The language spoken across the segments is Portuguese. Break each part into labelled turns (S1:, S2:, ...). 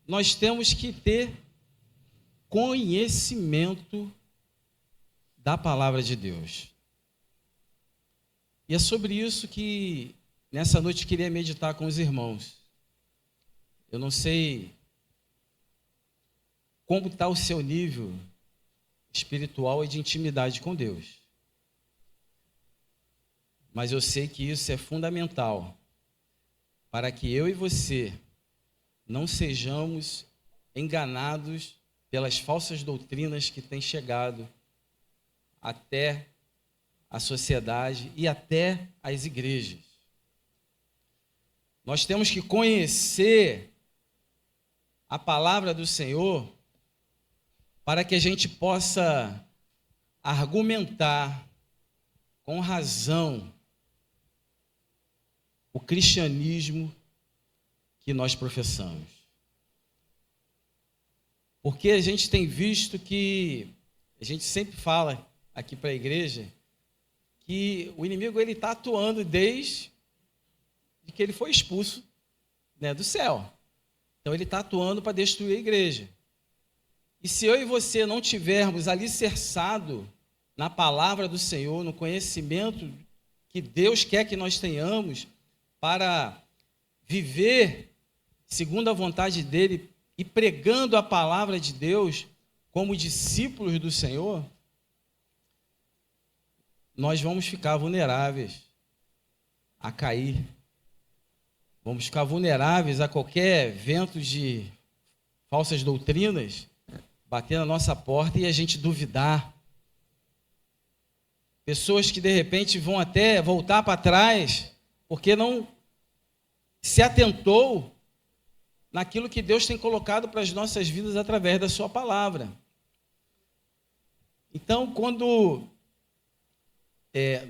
S1: nós temos que ter conhecimento da palavra de Deus. E é sobre isso que nessa noite eu queria meditar com os irmãos. Eu não sei como está o seu nível espiritual e de intimidade com Deus, mas eu sei que isso é fundamental para que eu e você não sejamos enganados pelas falsas doutrinas que têm chegado até a sociedade e até as igrejas. Nós temos que conhecer a palavra do Senhor para que a gente possa argumentar com razão o cristianismo que nós professamos. Porque a gente tem visto que, a gente sempre fala aqui para a igreja, que o inimigo está atuando desde que ele foi expulso, né, do céu. Então ele está atuando para destruir a igreja. E se eu e você não tivermos alicerçado na palavra do Senhor, no conhecimento que Deus quer que nós tenhamos para viver segundo a vontade dele e pregando a palavra de Deus como discípulos do Senhor, nós vamos ficar vulneráveis a cair. Vamos ficar vulneráveis a qualquer vento de falsas doutrinas bater na nossa porta e a gente duvidar. Pessoas que de repente vão até voltar para trás porque não se atentou naquilo que Deus tem colocado para as nossas vidas através da sua palavra. Então, quando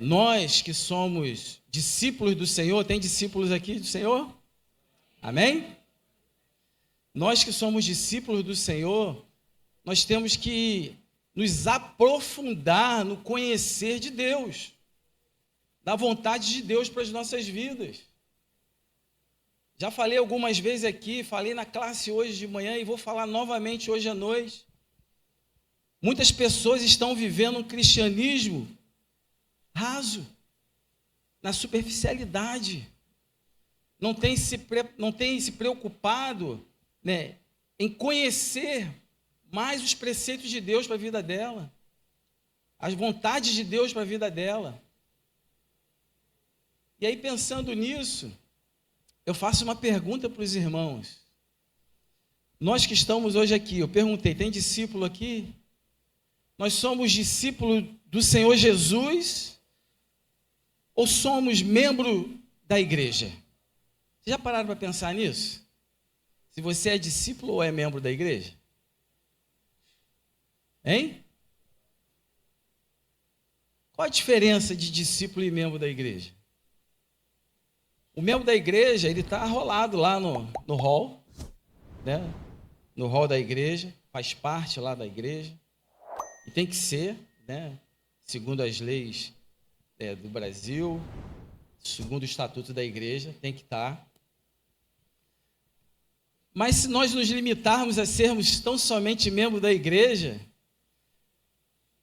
S1: nós que somos discípulos do Senhor, tem discípulos aqui do Senhor? Amém? Nós que somos discípulos do Senhor, nós temos que nos aprofundar no conhecer de Deus, da vontade de Deus para as nossas vidas. Já falei algumas vezes aqui, falei na classe hoje de manhã e vou falar novamente hoje à noite. Muitas pessoas estão vivendo um cristianismo raso, na superficialidade. Não tem se preocupado, né, em conhecer mais os preceitos de Deus para a vida dela, as vontades de Deus para a vida dela. E aí, pensando nisso, eu faço uma pergunta para os irmãos. Nós que estamos hoje aqui, eu perguntei, tem discípulo aqui? Nós somos discípulos do Senhor Jesus ou somos membro da igreja? Vocês já pararam para pensar nisso? Se você é discípulo ou é membro da igreja? Hein? Qual a diferença de discípulo e membro da igreja? O membro da igreja, ele está arrolado lá no hall, né? No hall da igreja, faz parte lá da igreja, e tem que ser, né? Segundo as leis do Brasil, segundo o estatuto da igreja, tem que estar. Mas se nós nos limitarmos a sermos tão somente membro da igreja,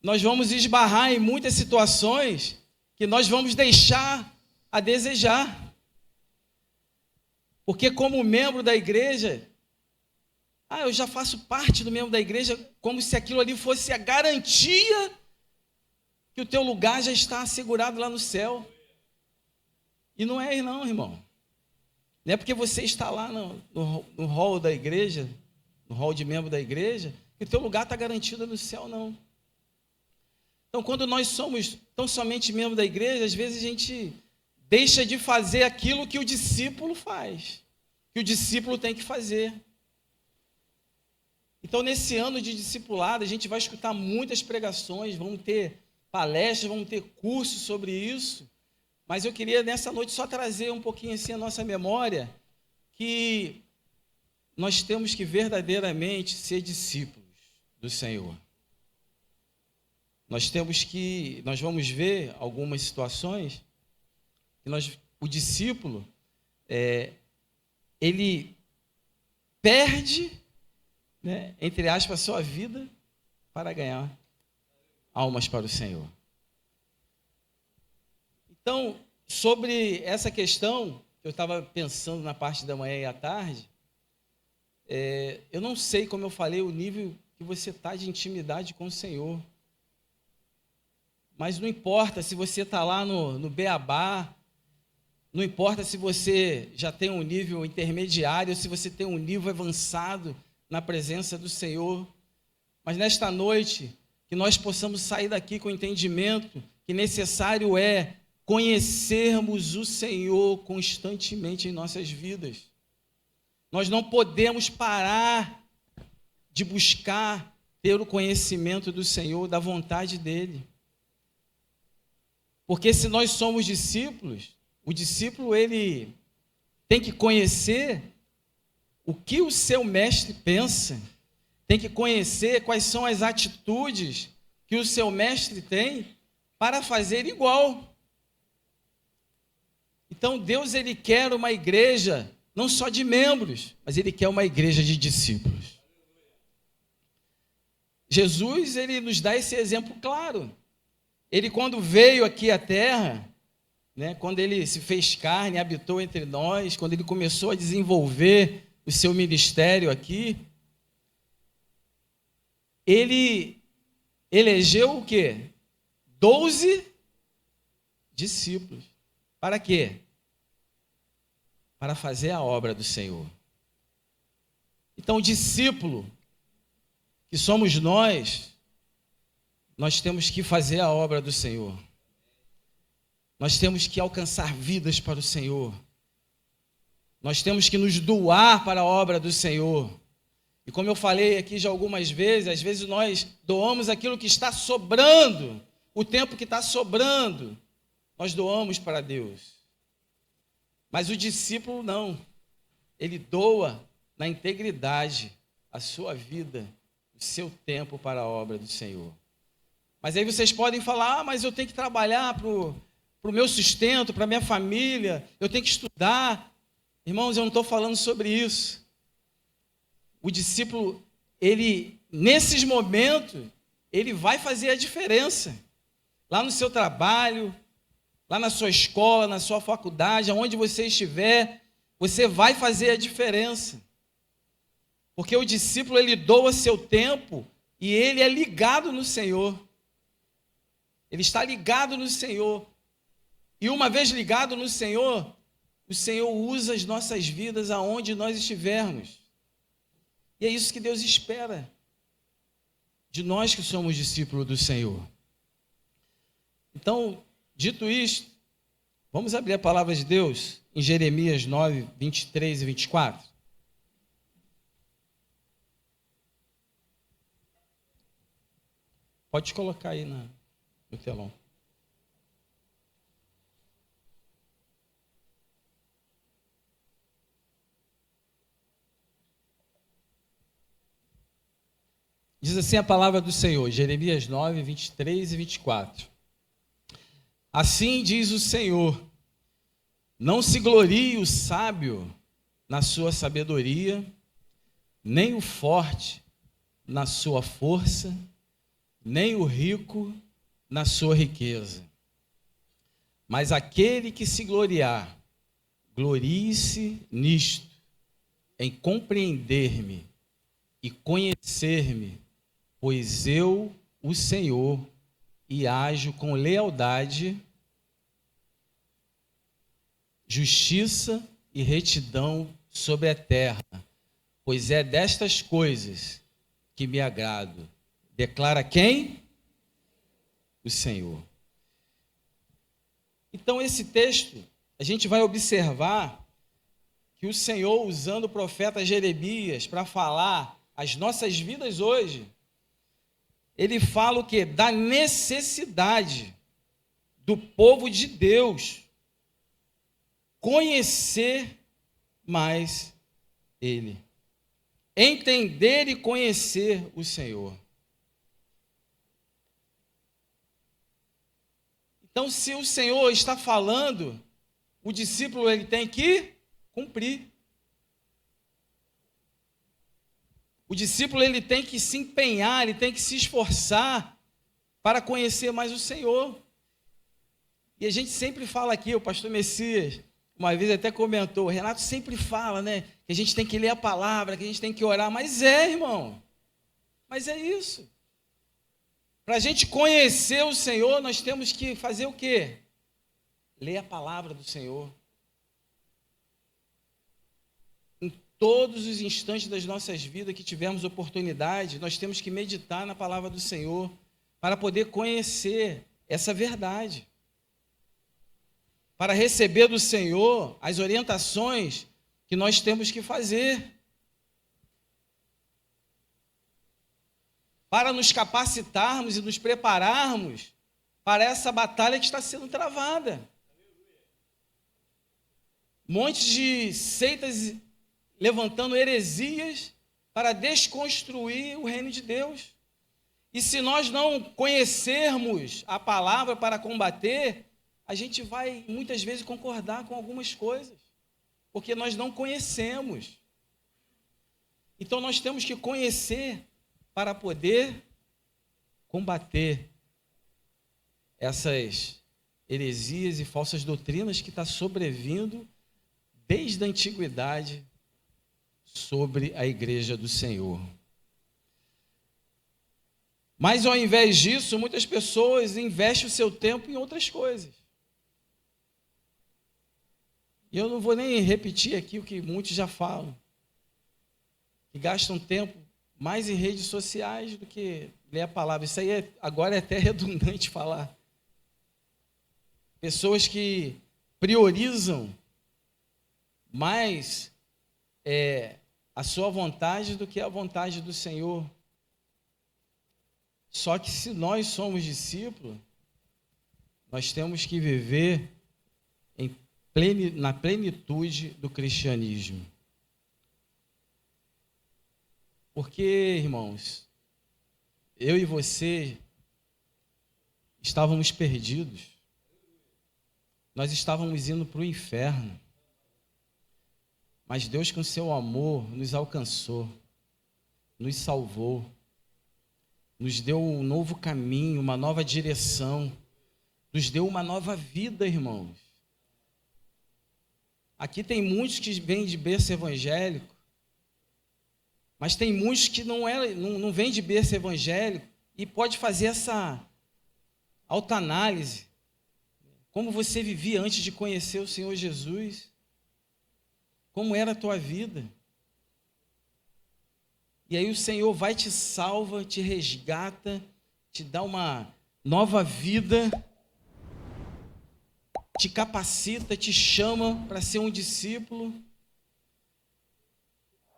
S1: nós vamos esbarrar em muitas situações que nós vamos deixar a desejar. Porque como membro da igreja, eu já faço parte do membro da igreja, como se aquilo ali fosse a garantia que o teu lugar já está assegurado lá no céu. E não é não, irmão. Não é porque você está lá no hall da igreja, no hall de membro da igreja, que o teu lugar está garantido no céu, não. Então, quando nós somos tão somente membro da igreja, às vezes a gente deixa de fazer aquilo que o discípulo faz, que o discípulo tem que fazer. Então, nesse ano de discipulado, a gente vai escutar muitas pregações, vamos ter palestras, vamos ter cursos sobre isso, mas eu queria nessa noite só trazer um pouquinho assim a nossa memória, que nós temos que verdadeiramente ser discípulos do Senhor. Nós vamos ver algumas situações que o discípulo, ele perde né, entre aspas, sua vida para ganhar almas para o Senhor. Então, sobre essa questão, eu estava pensando na parte da manhã e à tarde, eu não sei, como eu falei, o nível que você está de intimidade com o Senhor. Mas não importa se você está lá no beabá, não importa se você já tem um nível intermediário, se você tem um nível avançado na presença do Senhor. Mas nesta noite, que nós possamos sair daqui com o entendimento que necessário é conhecermos o Senhor constantemente em nossas vidas. Nós não podemos parar de buscar ter o conhecimento do Senhor, da vontade dEle. Porque se nós somos discípulos, o discípulo ele tem que conhecer o que o seu mestre pensa, tem que conhecer quais são as atitudes que o seu mestre tem para fazer igual. Então Deus ele quer uma igreja não só de membros, mas ele quer uma igreja de discípulos. Jesus ele nos dá esse exemplo claro. Ele, quando veio aqui à terra, né, quando ele se fez carne, habitou entre nós, quando ele começou a desenvolver o seu ministério aqui, ele elegeu o quê? 12 discípulos. Para quê? Para fazer a obra do Senhor. Então, o discípulo, que somos nós temos que fazer a obra do Senhor. Nós temos que alcançar vidas para o Senhor. Nós temos que nos doar para a obra do Senhor. E como eu falei aqui já algumas vezes, às vezes nós doamos aquilo que está sobrando, o tempo que está sobrando, nós doamos para Deus. Mas o discípulo não. Ele doa na integridade a sua vida, o seu tempo para a obra do Senhor. Mas aí vocês podem falar, mas eu tenho que trabalhar para o meu sustento, para a minha família, eu tenho que estudar. Irmãos, eu não estou falando sobre isso. O discípulo, ele, nesses momentos, ele vai fazer a diferença. Lá no seu trabalho, lá na sua escola, na sua faculdade, aonde você estiver, você vai fazer a diferença. Porque o discípulo, ele doa seu tempo e ele é ligado no Senhor. Ele está ligado no Senhor. E uma vez ligado no Senhor, o Senhor usa as nossas vidas aonde nós estivermos. E é isso que Deus espera de nós que somos discípulos do Senhor. Então, dito isto, vamos abrir a palavra de Deus em Jeremias 9, 23 e 24. Pode colocar aí no telão. Diz assim a palavra do Senhor, Jeremias 9, 23 e 24. Assim diz o Senhor, não se glorie o sábio na sua sabedoria, nem o forte na sua força, nem o rico na sua riqueza. Mas aquele que se gloriar, glorie-se nisto, em compreender-me e conhecer-me, pois eu, o Senhor, e ajo com lealdade, justiça e retidão sobre a terra, pois é destas coisas que me agrado. Declara quem? O Senhor. Então, esse texto, a gente vai observar que o Senhor, usando o profeta Jeremias para falar as nossas vidas hoje, ele fala o quê? Da necessidade do povo de Deus conhecer mais Ele. Entender e conhecer o Senhor. Então, se o Senhor está falando, o discípulo ele tem que cumprir. O discípulo ele tem que se empenhar, ele tem que se esforçar para conhecer mais o Senhor. E a gente sempre fala aqui, o pastor Messias, uma vez até comentou, o Renato sempre fala, né, que a gente tem que ler a palavra, que a gente tem que orar, mas irmão, mas é isso. Para a gente conhecer o Senhor, nós temos que fazer o quê? Ler a palavra do Senhor. Em todos os instantes das nossas vidas que tivermos oportunidade, nós temos que meditar na palavra do Senhor para poder conhecer essa verdade. Para receber do Senhor as orientações que nós temos que fazer. Para nos capacitarmos e nos prepararmos para essa batalha que está sendo travada. Montes de seitas levantando heresias para desconstruir o reino de Deus. E se nós não conhecermos a palavra para combater, a gente vai muitas vezes concordar com algumas coisas, porque nós não conhecemos. Então nós temos que conhecer para poder combater essas heresias e falsas doutrinas que estão sobrevindo desde a antiguidade sobre a igreja do Senhor. Mas ao invés disso, muitas pessoas investem o seu tempo em outras coisas. E eu não vou nem repetir aqui o que muitos já falam, que gastam tempo mais em redes sociais do que ler a palavra. Isso aí agora é até redundante falar. Pessoas que priorizam mais a sua vontade do que a vontade do Senhor. Só que se nós somos discípulos, nós temos que viver na plenitude do cristianismo. Porque, irmãos, eu e você estávamos perdidos. Nós estávamos indo para o inferno. Mas Deus, com seu amor, nos alcançou, nos salvou, nos deu um novo caminho, uma nova direção, nos deu uma nova vida, irmãos. Aqui tem muitos que vêm de berço evangélico, mas tem muitos que não vêm de berço evangélico e pode fazer essa autoanálise. Como você vivia antes de conhecer o Senhor Jesus? Como era a tua vida? E aí o Senhor vai te salva, te resgata, te dá uma nova vida, te capacita, te chama para ser um discípulo.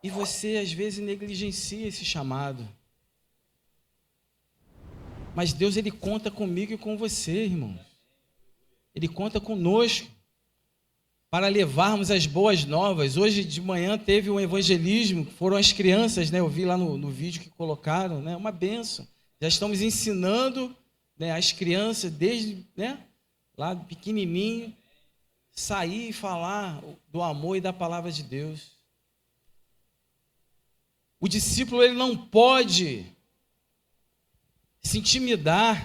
S1: E você, às vezes, negligencia esse chamado. Mas Deus, Ele conta comigo e com você, irmão. Ele conta conosco para levarmos as boas novas. Hoje de manhã teve um evangelismo, foram as crianças, né? Eu vi lá no vídeo que colocaram, né? Uma bênção. Já estamos ensinando, né, as crianças, desde, né, lá pequenininho, sair e falar do amor e da palavra de Deus. O discípulo, ele não pode se intimidar.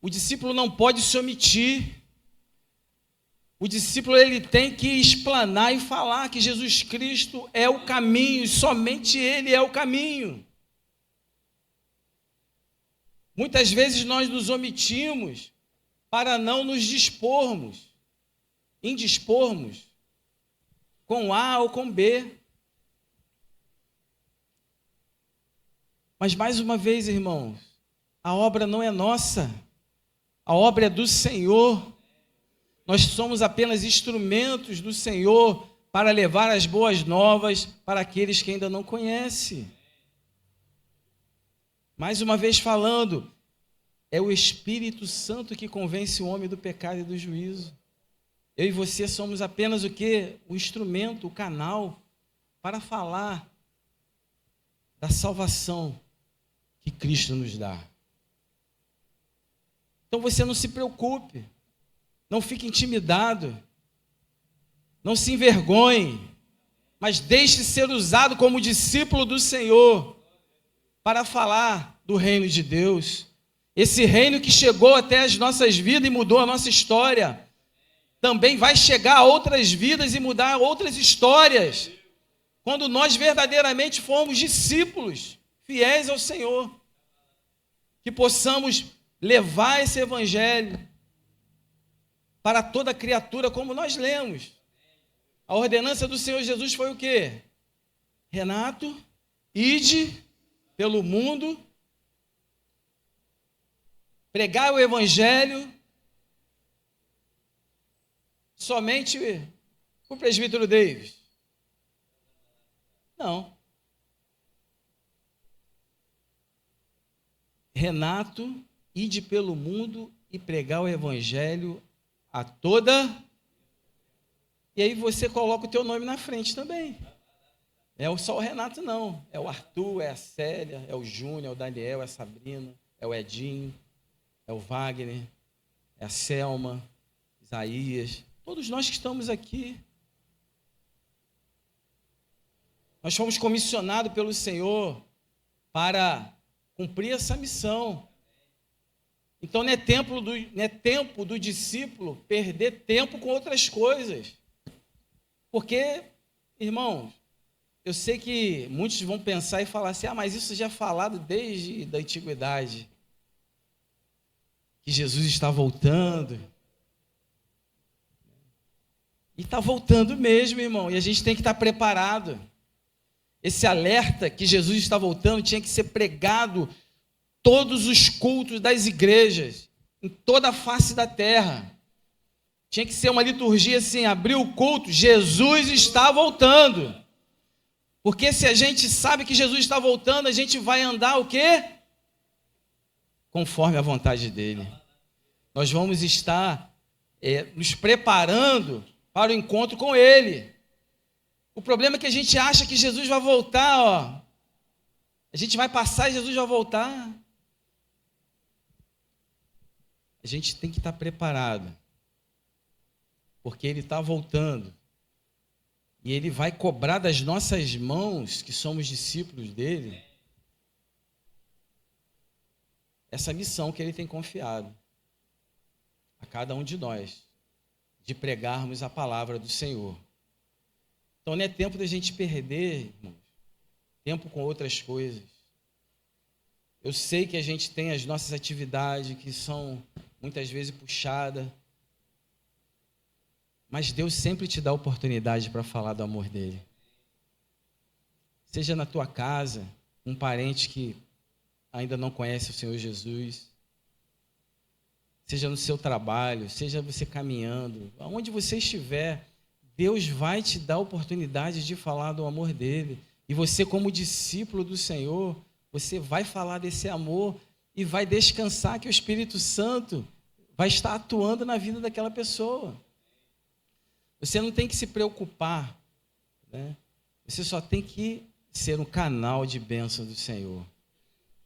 S1: O discípulo não pode se omitir. O discípulo, ele tem que explanar e falar que Jesus Cristo é o caminho, e somente Ele é o caminho. Muitas vezes nós nos omitimos para não nos indispormos com A ou com B. Mas mais uma vez, irmãos, a obra não é nossa, a obra é do Senhor. Nós somos apenas instrumentos do Senhor para levar as boas novas para aqueles que ainda não conhecem. Mais uma vez falando, é o Espírito Santo que convence o homem do pecado e do juízo. Eu e você somos apenas o quê? O instrumento, o canal para falar da salvação que Cristo nos dá. Então você não se preocupe. Não fique intimidado, não se envergonhe, mas deixe ser usado como discípulo do Senhor para falar do reino de Deus. Esse reino que chegou até as nossas vidas e mudou a nossa história, também vai chegar a outras vidas e mudar outras histórias, quando nós verdadeiramente formos discípulos fiéis ao Senhor, que possamos levar esse evangelho para toda criatura, como nós lemos. A ordenança do Senhor Jesus foi o quê? Renato, ide pelo mundo, pregar o evangelho somente o presbítero Davis? Não. Renato, ide pelo mundo e pregar o evangelho a toda. E aí você coloca o teu nome na frente também. É só o Renato, não. É o Arthur, é a Célia, é o Júnior, é o Daniel, é a Sabrina, é o Edinho, é o Wagner, é a Selma, Isaías. Todos nós que estamos aqui. Nós fomos comissionados pelo Senhor para cumprir essa missão. Então não é tempo do discípulo perder tempo com outras coisas. Porque, irmãos, eu sei que muitos vão pensar e falar assim, mas isso já é falado desde a antiguidade, que Jesus está voltando. E está voltando mesmo, irmão, e a gente tem que estar preparado. Esse alerta que Jesus está voltando tinha que ser pregado todos os cultos das igrejas, em toda a face da terra. Tinha que ser uma liturgia assim, abrir o culto, Jesus está voltando. Porque se a gente sabe que Jesus está voltando, a gente vai andar o quê? Conforme a vontade dele. Nós vamos estar nos preparando para o encontro com ele. O problema é que a gente acha que Jesus vai voltar, ó. A gente vai passar e Jesus vai voltar. A gente tem que estar preparado, porque ele está voltando. E ele vai cobrar das nossas mãos, que somos discípulos dele, essa missão que ele tem confiado a cada um de nós, de pregarmos a palavra do Senhor. Então não é tempo da gente perder, irmãos, tempo com outras coisas. Eu sei que a gente tem as nossas atividades que são muitas vezes puxadas, mas Deus sempre te dá oportunidade para falar do amor dele. Seja na tua casa, um parente que ainda não conhece o Senhor Jesus, seja no seu trabalho, seja você caminhando, aonde você estiver, Deus vai te dar oportunidade de falar do amor dele. E você, como discípulo do Senhor, você vai falar desse amor e vai descansar que o Espírito Santo vai estar atuando na vida daquela pessoa. Você não tem que se preocupar, né? Você só tem que ser um canal de bênção do Senhor.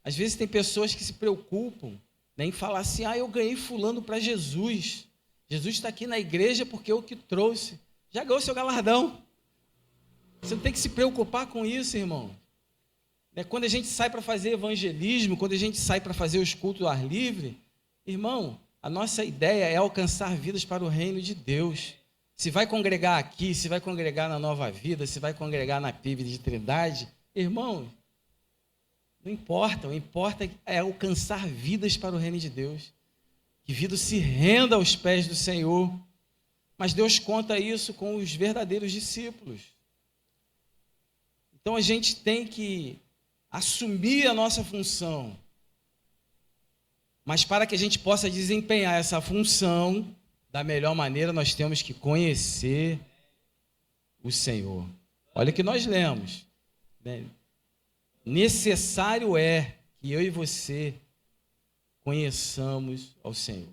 S1: Às vezes tem pessoas que se preocupam, né, em falar assim, eu ganhei fulano para Jesus. Jesus está aqui na igreja porque eu que trouxe. Já ganhou seu galardão. Você não tem que se preocupar com isso, irmão. Quando a gente sai para fazer evangelismo, quando a gente sai para fazer os cultos ao ar livre, irmão, a nossa ideia é alcançar vidas para o reino de Deus. Se vai congregar aqui, se vai congregar na Nova Vida, se vai congregar na PIB de Trindade, irmão, não importa, o importa é alcançar vidas para o reino de Deus. Que vida se renda aos pés do Senhor. Mas Deus conta isso com os verdadeiros discípulos. Então a gente tem que assumir a nossa função. Mas para que a gente possa desempenhar essa função da melhor maneira, nós temos que conhecer o Senhor. Olha o que nós lemos, né? Necessário é que eu e você conheçamos ao Senhor.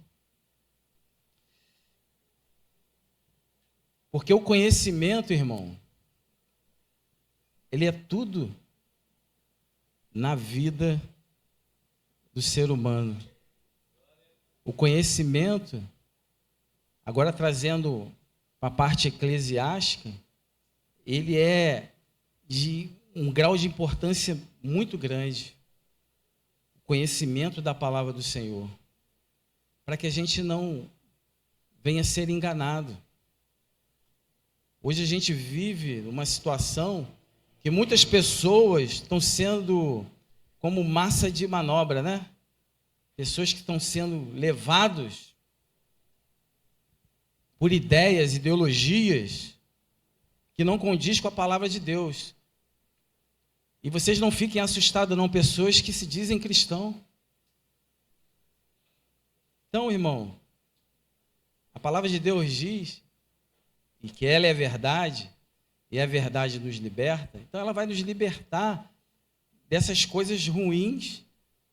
S1: Porque o conhecimento, irmão, ele é tudo na vida do ser humano. O conhecimento, agora trazendo a parte eclesiástica, ele é de um grau de importância muito grande, o conhecimento da palavra do Senhor, para que a gente não venha ser enganado. Hoje a gente vive uma situação que muitas pessoas estão sendo como massa de manobra, né? Pessoas que estão sendo levados por ideias, ideologias que não condiz com a palavra de Deus. E vocês não fiquem assustados não, pessoas que se dizem cristão. Então, irmão, a palavra de Deus diz, e que ela é a verdade, e a verdade nos liberta, então ela vai nos libertar dessas coisas ruins,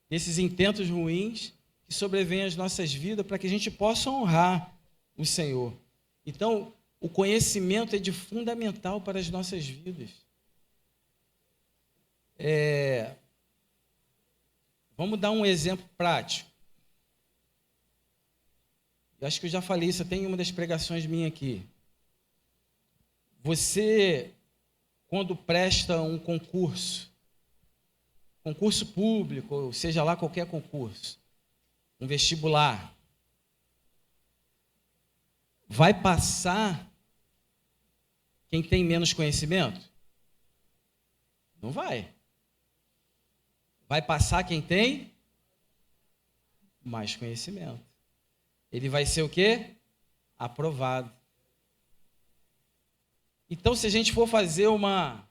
S1: desses intentos ruins que sobrevêm às nossas vidas, para que a gente possa honrar o Senhor. Então, o conhecimento é de fundamental para as nossas vidas. Vamos dar um exemplo prático. Eu acho que eu já falei isso até em uma das pregações minhas aqui. Você, quando presta um concurso público, ou seja lá qualquer concurso, um vestibular, vai passar quem tem menos conhecimento? Não vai. Vai passar quem tem mais conhecimento. Ele vai ser o quê? Aprovado. Então, se a gente for fazer uma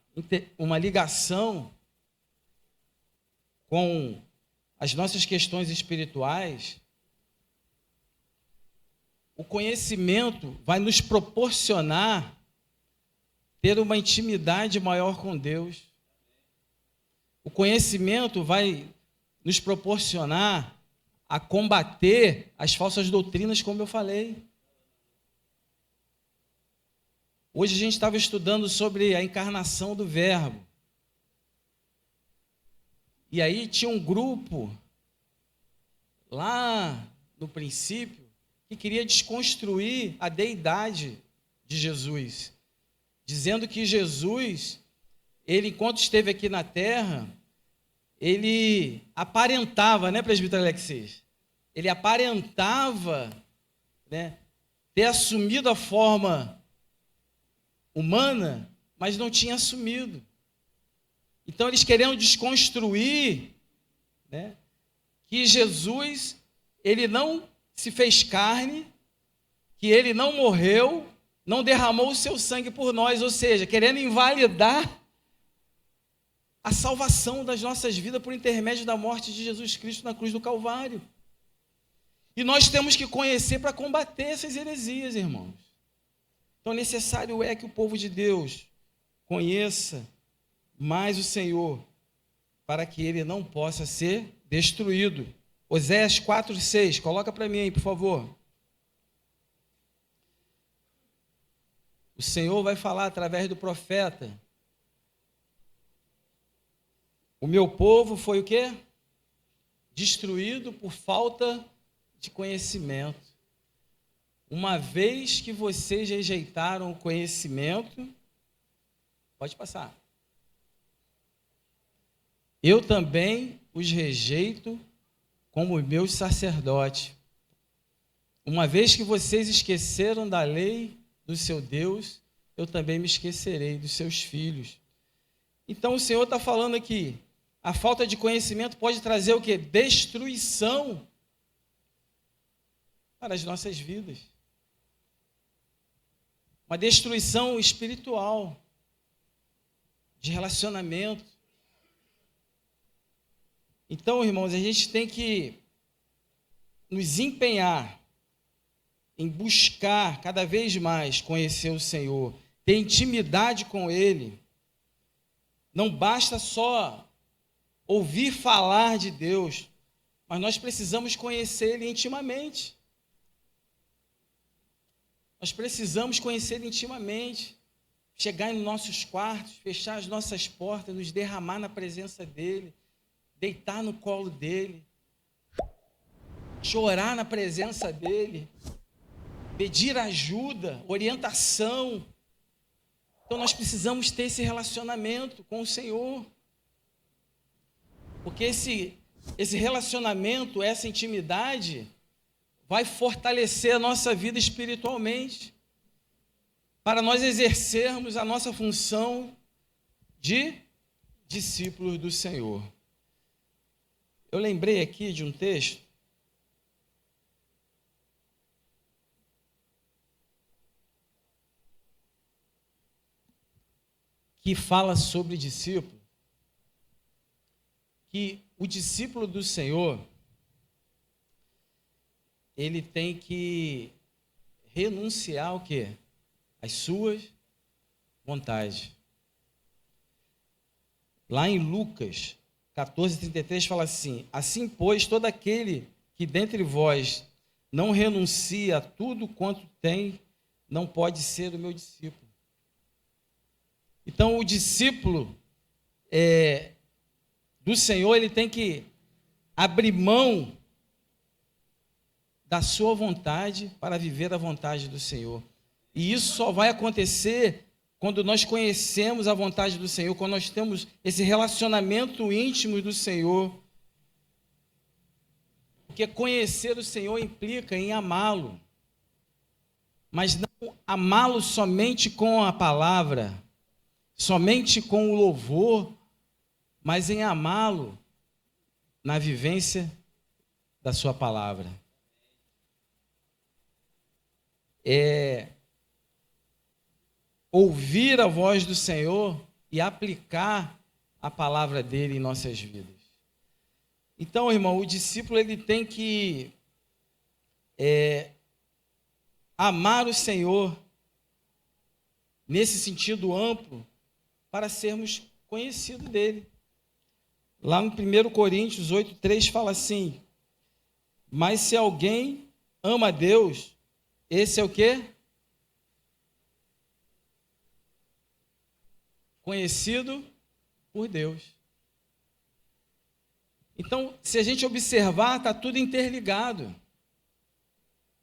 S1: ligação com as nossas questões espirituais, o conhecimento vai nos proporcionar ter uma intimidade maior com Deus. O conhecimento vai nos proporcionar a combater as falsas doutrinas, como eu falei. Hoje a gente estava estudando sobre a encarnação do Verbo. E aí tinha um grupo, lá no princípio, que queria desconstruir a deidade de Jesus, dizendo que Jesus, ele, enquanto esteve aqui na terra, ele aparentava, né, presbítero Alexis? Ele aparentava, né, ter assumido a forma humana, mas não tinha assumido. Então, eles queriam desconstruir, né, que Jesus, ele não se fez carne, que ele não morreu, não derramou o seu sangue por nós, ou seja, querendo invalidar a salvação das nossas vidas por intermédio da morte de Jesus Cristo na cruz do Calvário. E nós temos que conhecer para combater essas heresias, irmãos. Então, necessário é que o povo de Deus conheça mais o Senhor, para que ele não possa ser destruído. Oséias 4:6, coloca para mim aí, por favor. O Senhor vai falar através do profeta. O meu povo foi o quê? Destruído por falta de conhecimento. Uma vez que vocês rejeitaram o conhecimento, pode passar. Eu também os rejeito como meus sacerdotes. Uma vez que vocês esqueceram da lei do seu Deus, eu também me esquecerei dos seus filhos. Então o Senhor está falando aqui, a falta de conhecimento pode trazer o quê? Destruição para as nossas vidas. Uma destruição espiritual, de relacionamento. Então, irmãos, a gente tem que nos empenhar em buscar cada vez mais conhecer o Senhor, ter intimidade com Ele. Não basta só ouvir falar de Deus, mas nós precisamos conhecer Ele intimamente. Nós precisamos conhecer Ele intimamente, chegar em nossos quartos, fechar as nossas portas, nos derramar na presença dEle, deitar no colo dEle, chorar na presença dEle, pedir ajuda, orientação. Então nós precisamos ter esse relacionamento com o Senhor. Porque esse relacionamento, essa intimidade, vai fortalecer a nossa vida espiritualmente, para nós exercermos a nossa função de discípulos do Senhor. Eu lembrei aqui de um texto que fala sobre discípulo, que o discípulo do Senhor, ele tem que renunciar ao quê? Às suas vontades. Lá em Lucas 14:33 fala assim: assim, pois, todo aquele que dentre vós não renuncia a tudo quanto tem, não pode ser o meu discípulo. Então, o discípulo do Senhor, ele tem que abrir mão da sua vontade para viver a vontade do Senhor. E isso só vai acontecer quando nós conhecemos a vontade do Senhor, quando nós temos esse relacionamento íntimo do Senhor. Porque conhecer o Senhor implica em amá-lo, mas não amá-lo somente com a palavra, somente com o louvor, mas em amá-lo na vivência da sua palavra. Ouvir a voz do Senhor e aplicar a palavra dele em nossas vidas. Então, irmão, o discípulo ele tem que amar o Senhor nesse sentido amplo para sermos conhecidos dele. Lá no 1 Coríntios 8:3 fala assim: mas se alguém ama a Deus, esse é o quê? Conhecido por Deus. Então, se a gente observar, está tudo interligado.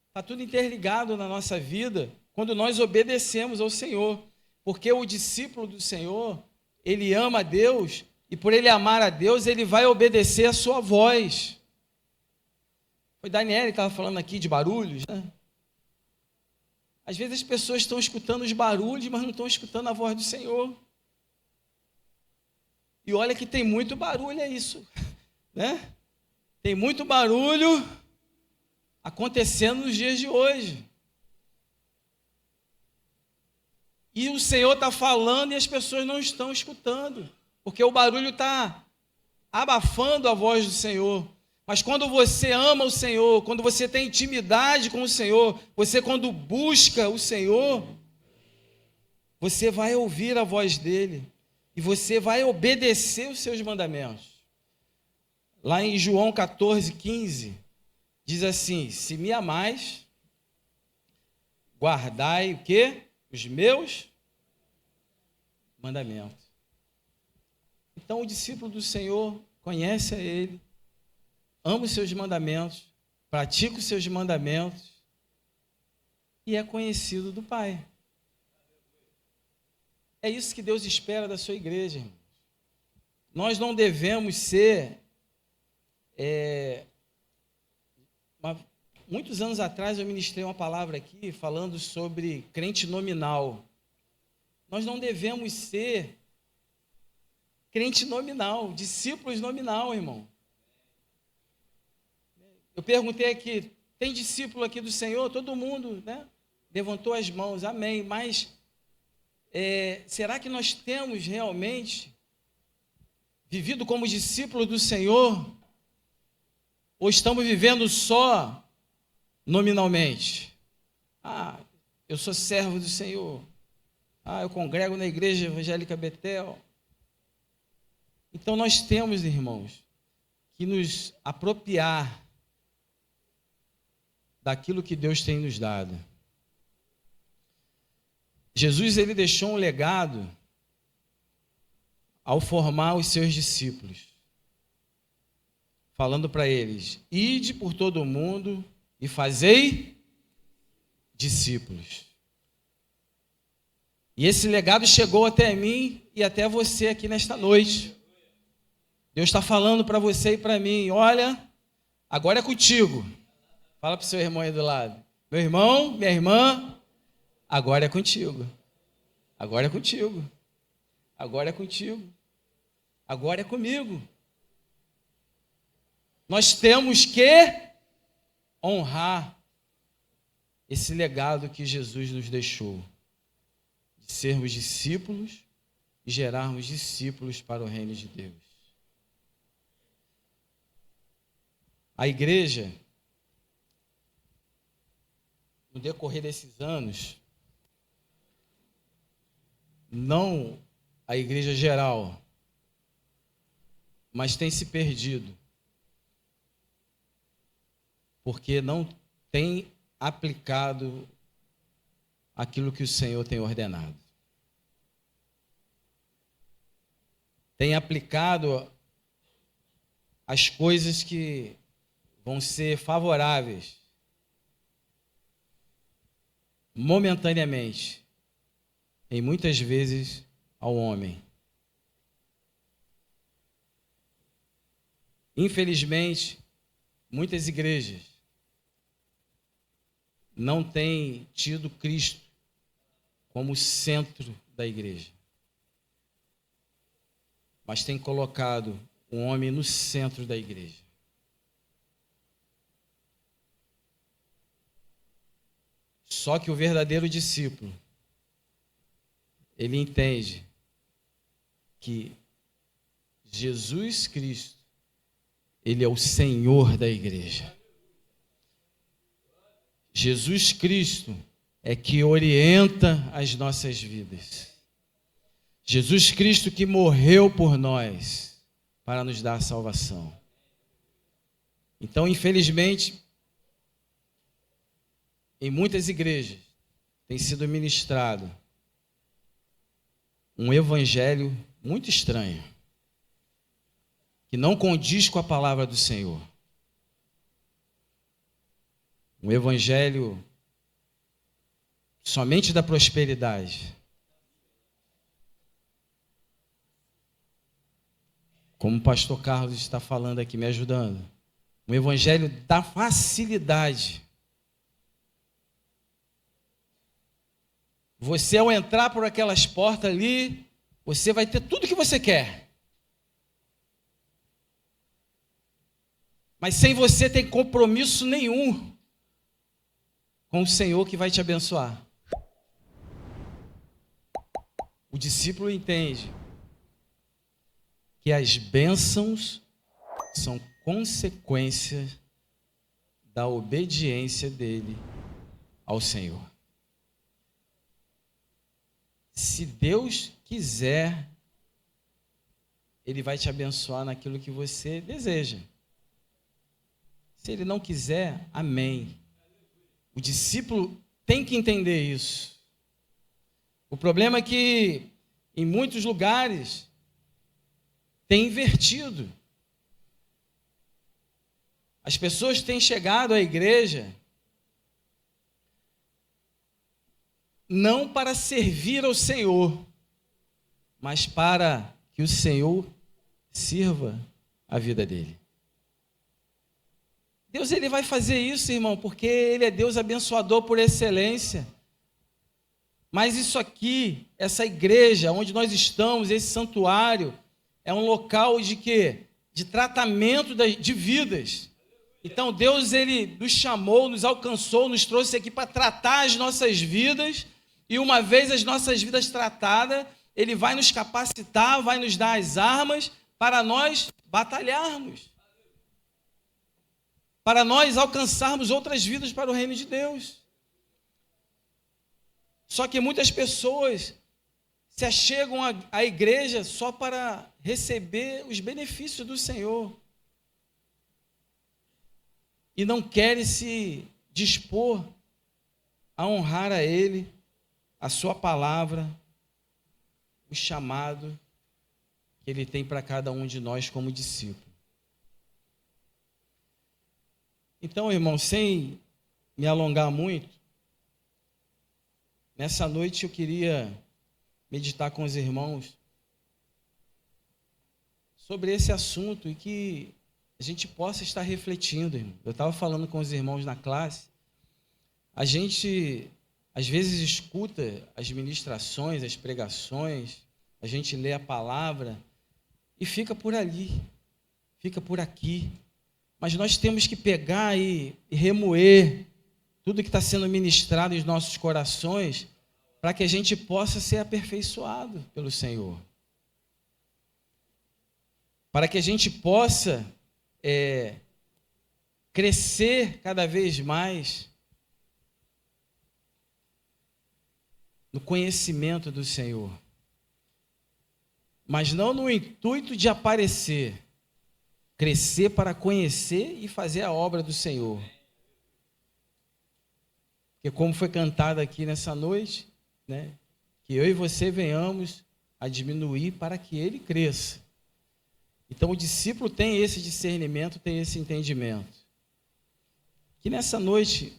S1: Está tudo interligado na nossa vida quando nós obedecemos ao Senhor. Porque o discípulo do Senhor, ele ama a Deus, e por ele amar a Deus, ele vai obedecer a sua voz. Foi Daniel que estava falando aqui de barulhos, né? Às vezes as pessoas estão escutando os barulhos, mas não estão escutando a voz do Senhor. E olha que tem muito barulho, é isso, né? Tem muito barulho acontecendo nos dias de hoje. E o Senhor está falando e as pessoas não estão escutando, porque o barulho está abafando a voz do Senhor. Mas quando você ama o Senhor, quando você tem intimidade com o Senhor, você quando busca o Senhor, você vai ouvir a voz dele e você vai obedecer os seus mandamentos. Lá em João 14:15, diz assim: se me amais, guardai o quê? Os meus mandamentos. Então o discípulo do Senhor conhece a ele, ama os seus mandamentos, pratica os seus mandamentos e é conhecido do Pai. É isso que Deus espera da sua igreja, irmãos. Nós não devemos ser... Muitos anos atrás eu ministrei uma palavra aqui falando sobre crente nominal. Nós não devemos ser crente nominal, discípulos nominal, irmão. Eu perguntei aqui, tem discípulo aqui do Senhor? Todo mundo, né, levantou as mãos, amém. Mas será que nós temos realmente vivido como discípulos do Senhor? Ou estamos vivendo só nominalmente? Eu sou servo do Senhor. Eu congrego na igreja evangélica Betel. Então nós temos, irmãos, que nos apropriar daquilo que Deus tem nos dado. Jesus, ele deixou um legado ao formar os seus discípulos, falando para eles: ide por todo o mundo e fazei discípulos. E esse legado chegou até mim e até você aqui nesta noite. Deus está falando para você e para mim, olha, agora é contigo. Fala para o seu irmão aí do lado. Meu irmão, minha irmã, agora é contigo. Agora é contigo. Agora é contigo. Agora é comigo. Nós temos que honrar esse legado que Jesus nos deixou, de sermos discípulos e gerarmos discípulos para o reino de Deus. A igreja, no decorrer desses anos, não a igreja geral, mas tem se perdido, porque não tem aplicado aquilo que o Senhor tem ordenado. Tem aplicado as coisas que vão ser favoráveis momentaneamente, e muitas vezes ao homem. Infelizmente, muitas igrejas não têm tido Cristo como centro da igreja, mas têm colocado o homem no centro da igreja. Só que o verdadeiro discípulo, ele entende que Jesus Cristo, ele é o Senhor da igreja. Jesus Cristo é que orienta as nossas vidas. Jesus Cristo que morreu por nós para nos dar a salvação. Então, infelizmente, em muitas igrejas tem sido ministrado um evangelho muito estranho, que não condiz com a palavra do Senhor. Um evangelho somente da prosperidade. Como o pastor Carlos está falando aqui, me ajudando. Um evangelho da facilidade. Você, ao entrar por aquelas portas ali, você vai ter tudo que você quer. Mas sem você ter compromisso nenhum com o Senhor que vai te abençoar. O discípulo entende que as bênçãos são consequência da obediência dele ao Senhor. Se Deus quiser, Ele vai te abençoar naquilo que você deseja. Se Ele não quiser, amém. O discípulo tem que entender isso. O problema é que, em muitos lugares, tem invertido. As pessoas têm chegado à igreja não para servir ao Senhor, mas para que o Senhor sirva a vida dele. Deus, ele vai fazer isso, irmão, porque ele é Deus abençoador por excelência. Mas isso aqui, essa igreja onde nós estamos, esse santuário, é um local de quê? De tratamento de vidas. Então Deus, ele nos chamou, nos alcançou, nos trouxe aqui para tratar as nossas vidas. E uma vez as nossas vidas tratadas, Ele vai nos capacitar, vai nos dar as armas para nós batalharmos. Para nós alcançarmos outras vidas para o reino de Deus. Só que muitas pessoas se achegam à igreja só para receber os benefícios do Senhor. E não querem se dispor a honrar a Ele, a sua palavra, o chamado que Ele tem para cada um de nós como discípulo. Então, irmão, sem me alongar muito, nessa noite eu queria meditar com os irmãos sobre esse assunto e que a gente possa estar refletindo, irmão. Eu estava falando com os irmãos na classe, a gente às vezes escuta as ministrações, as pregações, a gente lê a palavra e fica por ali, fica por aqui. Mas nós temos que pegar e remoer tudo que está sendo ministrado em nossos corações para que a gente possa ser aperfeiçoado pelo Senhor. Para que a gente possa crescer cada vez mais no conhecimento do Senhor. Mas não no intuito de aparecer, crescer para conhecer e fazer a obra do Senhor. Porque como foi cantado aqui nessa noite, né, que eu e você venhamos a diminuir para que ele cresça. Então o discípulo tem esse discernimento, tem esse entendimento. Que nessa noite,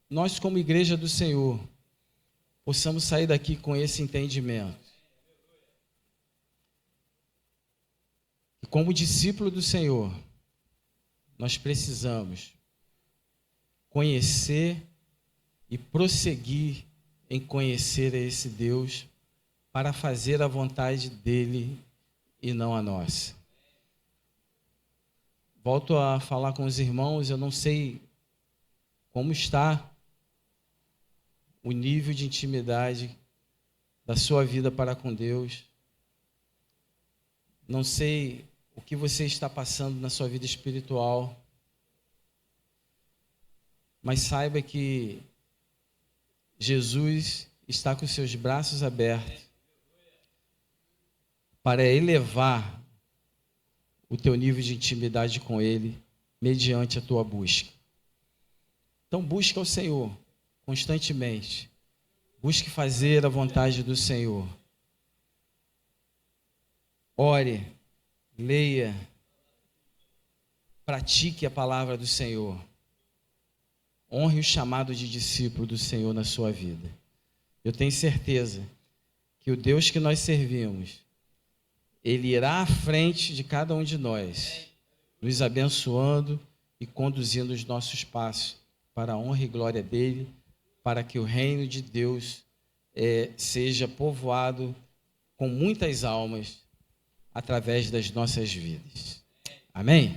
S1: nós como igreja do Senhor, possamos sair daqui com esse entendimento. E como discípulo do Senhor, nós precisamos conhecer e prosseguir em conhecer esse Deus para fazer a vontade dele e não a nossa. Volto a falar com os irmãos, eu não sei como está o nível de intimidade da sua vida para com Deus. Não sei o que você está passando na sua vida espiritual, mas saiba que Jesus está com os seus braços abertos para elevar o teu nível de intimidade com Ele mediante a tua busca. Então busca o Senhor constantemente. Busque fazer a vontade do Senhor. Ore, leia, pratique a palavra do Senhor. Honre o chamado de discípulo do Senhor na sua vida. Eu tenho certeza que o Deus que nós servimos, Ele irá à frente de cada um de nós, nos abençoando e conduzindo os nossos passos para a honra e glória dEle, para que o reino de Deus seja povoado com muitas almas através das nossas vidas. Amém?